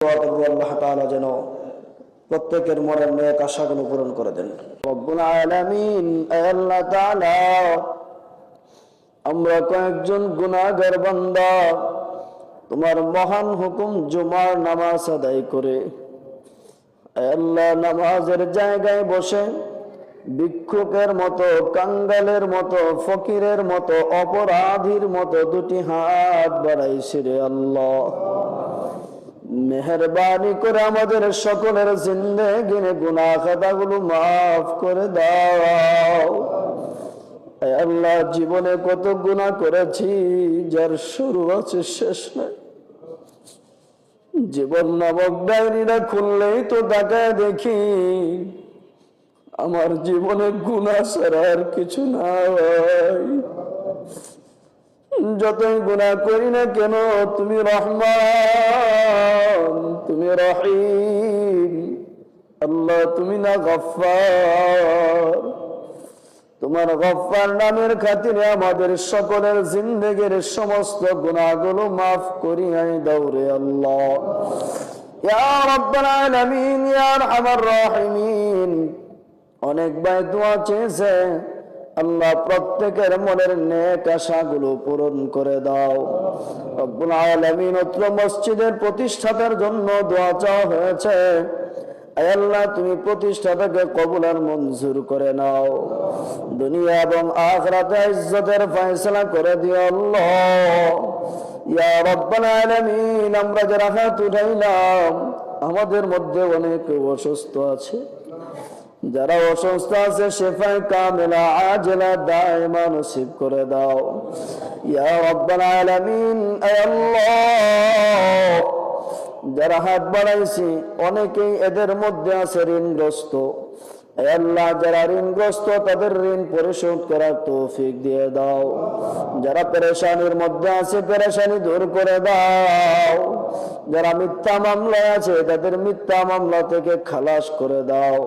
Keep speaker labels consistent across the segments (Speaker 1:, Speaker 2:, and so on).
Speaker 1: আল্লাহ তাআলা যেন প্রত্যেকের মনের নেক আশাগুলো পূরণ করে দেন। রব্বুল আলামিন, আল্লাহ তাআলা, আমরা কয়েকজন গুনাহগার বান্দা তোমার মহান হুকুম জুমার নামাজ আদায় করে আল্লাহ নামাজের জায়গায় বসে ভিক্ষুকের মতো, কাঙ্গালের মতো, ফকিরের মতো, অপরাধীর মতো দুটি হাত বাড়াইছি রে আল্লাহ। মেহেরবানি করে আমাদের সকলের জিন্দেগির গুনাহ খাতাগুলো মাফ করে দাও। আল্লাহ, জীবনে কত গুনাহ করেছি যার শুরু আছে শেষ নাই। জীবন নামক ডায়েরিটা খুললেই তো তাকায় দেখি আমার জীবনে গুনাহ ছাড়া আর কিছু নাই। যতই গুনাহ করি না কেন, তুমি রহমান, তুমি রহিম। আল্লাহ, তুমি না গফফার। তোমার গফফার নামের খাতিরে আমাদের সকলের জিন্দেগির সমস্ত গুনাহগুলো মাফ করিয়াই দাও রে আল্লাহ। ইয়া রাব্বাল আলামিন, ইয়া আরহামার রাহিমিন। অনেক ভাই দোয়া চেয়েছে, আল্লাহ প্রত্যেকের মনের নেক আশাগুলো পূরণ করে দাও। রব্বুল আলামিন, অত্র মসজিদের প্রতিষ্ঠাতার জন্য দোয়া চাওয়া হয়েছে। আল্লাহ, তুমি প্রতিষ্ঠাতাকে কবুল আর মঞ্জুর করে নাও। দুনিয়া এবং আখিরাতে ইজ্জতের ফয়সালা করে দিও আল্লাহ। ইয়া রাব্বাল আলামিন, আমরা যারা হাত উঠাইলাম আমাদের মধ্যে অনেক অসুস্থ আছে, যারা অসুস্থ আছে শিফায়ে কামিলা আজলা দায়মা নসিব করে দাও। ইয়া রাব্বাল আলামিন, আয় আল্লাহ, যারা হাত বাড়াইছি অনেকেই এদের মধ্যে আছে ঋণগ্রস্ত। আয় আল্লাহ, যারা ঋণগ্রস্ত তাদের ঋণ পরিশোধ করার তৌফিক দিয়ে দাও। যারা পেরেশানির মধ্যে আছে পেরেশানি দূর করে দাও। যারা মিথ্যা মামলায় আছে তাদের মিথ্যা মামলা থেকে খালাস করে দাও।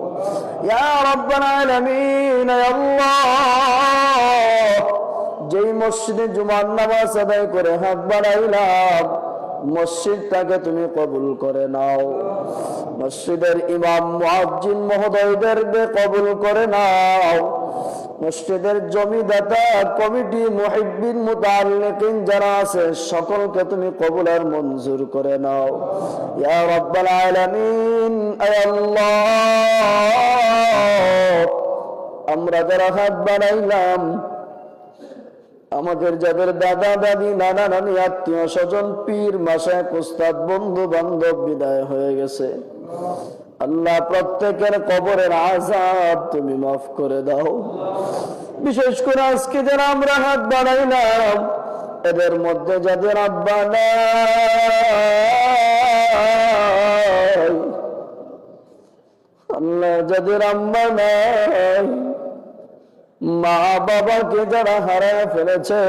Speaker 1: ইয়া রাব্বাল আলামিন, আয় আল্লাহ, যেই মসজিদে জুমার নামাজ আদায় করে হাত বাড়াইলাম মসজিদটাকে তুমি কবুল করে নাও। মসজিদের ইমাম মুয়াজ্জিন মহোদয়দেরকে কবুল করে নাও। মসজিদের জমিদাতা কমিটি মুহিব্বিন মুতাআল্লিকিন যারা আছে সকলকে তুমি কবুল আর মঞ্জুর করে নাও। ইয়া রাব্বাল আলামিন, আয় আল্লাহ, আমরা যারা হাত বাড়াইলাম আমাদের যাদের দাদা দাদি নানা নানি আত্মীয় স্বজন পীর মাশায়েখ উস্তাদ বন্ধু বান্ধব বিদায় হয়ে গেছে, আল্লাহ প্রত্যেকের কবরের আযাব তুমি মাফ করে দাও। বিশেষ করে আজকে যারা আমরা হাত বাড়াইলাম এদের মধ্যে যাদের আব্বা নাই, আল্লাহ যাদের আম্মা নাই, মা বাবাকে যারা হারায় ফেলেছে,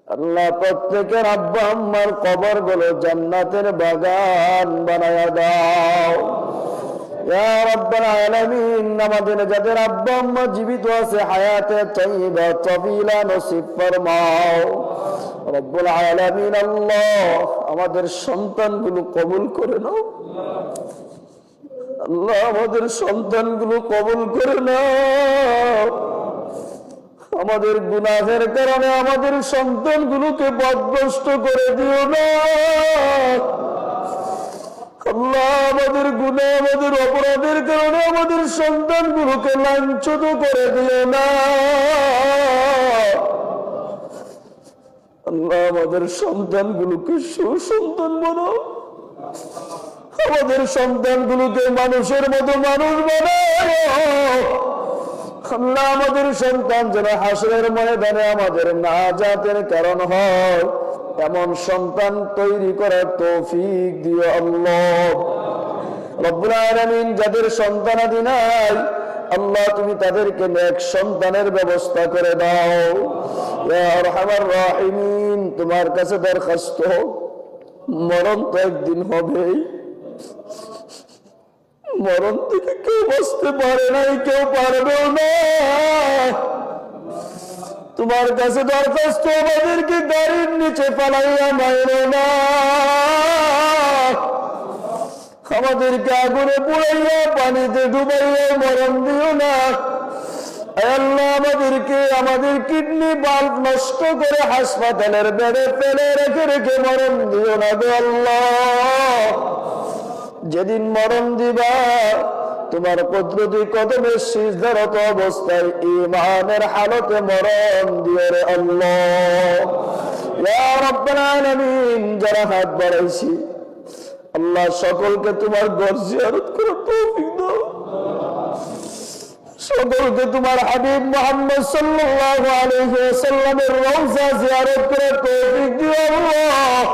Speaker 1: আল্লাহ প্রত্যেকের আব্বা আম্মার কবর গুলো জান্নাতের বাগান বানায়া দাও। ইয়া রাব্বাল আলামিন, আমাদের যাদের আব্বা আম্মা জীবিত আছে হায়াতে তাইয়্যিবা তাবিলা নসিব ফরমাও। রব্বুল আলামিন, আল্লাহ আমাদের সন্তানগুলো কবুল করে নাও। আল্লাহ আমাদের সন্তানগুলো কবুল করে নাও। আমাদের গুনাহের কারণে আমাদের সন্তানগুলোকে বদভ্রষ্ট করে দিও না আল্লাহ। আমাদের গুনাহ আমাদের অপরাধের কারণে আমাদের সন্তানগুলোকে লাঞ্ছিত করে দিও না আল্লাহ। আমাদের সন্তানগুলোকে সুসন্তান বানাও। আমাদের সন্তানগুলোকে মানুষের মতো মানুষ বানাও আল্লাহ। আমাদের সন্তান যেন হাসরের ময়দানে আমাদের নাজাতের কারণ হয় এমন সন্তান তৈরি করার তৌফিক দিও আল্লাহ। রব্বুল আলামিন, যাদের সন্তানাদি নাই আল্লাহ তুমি তাদেরকে নেক সন্তানের ব্যবস্থা করে দাও। ইয়া আরহামার রাহিমিন, তোমার কাছে দরখাস্ত, মরণ তো একদিন হবেই, মরণ থেকে কেউ বাঁচতে পারে নাই, কেউ পারবেও না। তোমার কাছে দরখাস্ত, আমাদেরকে গাড়ির নিচে পালাইয়া মাইরো না আমাদেরকে আগুনে পুড়াইয়া পানিতে ডুবাইয়া মরণ দিও না। আল্লাহ আমাদেরকে আমাদের কিডনি বাল্ব নষ্ট করে হাসপাতালের বেডে ফেলে রেখে রেখে মরণ দিও না গো আল্লাহ। যেদিন মরণ দিবা তোমার কুদরতি কদমে সিজদারত অবস্থায় ঈমানের হালতে মরণ দিও রে আল্লাহ। ইয়া রাব্বাল আলামিন, যারা হাত বাড়াইছি আল্লাহ সকলকে তোমার ঘর জিয়ারত করার তৌফিক দাও। সকলকে তোমার হাবিব মুহাম্মদ সাল্লাল্লাহু আলাইহি ওয়াসাল্লামের রওজা জিয়ারত করার তৌফিক দিও আল্লাহ।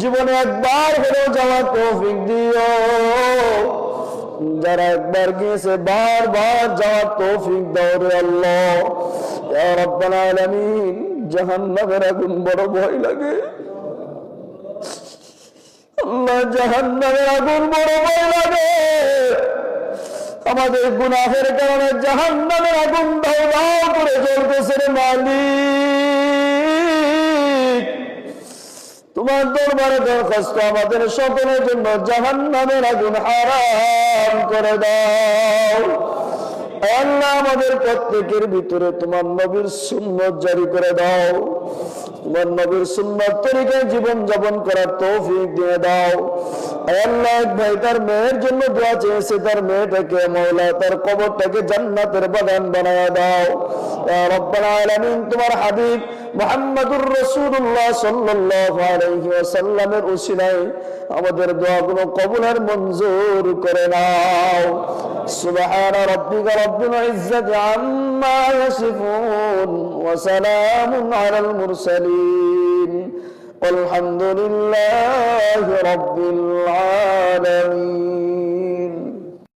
Speaker 1: জীবনে একবার হলেও যাওয়ার তৌফিক দিও। যারা একবার গিয়েছে বারবার যাওয়ার তৌফিক দাও রে আল্লাহ। ইয়া রাব্বাল আলামিন, জাহান্নামের আগুন বড় ভয় লাগে আল্লাহ, জাহান্নামের আগুন বড় ভয় লাগে। আমাদের গুনাহের কারণে জাহান্নামের আগুন দাও দাও করে জ্বলতেছে রে মালিক। তোমার দরবারে দরখাস্ত, আমাদের সকলের জন্য জাহান্নামের আগুন হারাম করে দাও। আল্লাহ আমাদের প্রত্যেকের ভিতরে তোমার নবীর সুন্নাত জারি করে দাও। তোমার নবীর সুন্নাত তরিকায় জীবন যাপন করার তৌফিক দিয়ে দাও। আল্লাহ, এক ভাই তার মেয়ের জন্য দোয়া চেয়েছে, তার মেয়েটাকে মওলা তার কবরটাকে জান্নাতের বাগান বানায় দাও। ইয়া রাব্বাল আলামিন, তোমার হাবিব মুহাম্মদুর রাসূলুল্লাহ সাল্লাল্লাহু আলাইহি ওয়াসাল্লামের উসিলায় আমাদের দোয়াগুলো কবুল আর মঞ্জুর করে নাও। সুবহান রাব্বিকা রাব্বিল ইজ্জাতি আম্মা ইয়াসিফুন ওয়া সালামুন আলাল মুরসালিন ওয়ালহামদুলিল্লাহি রাব্বিল আলামিন।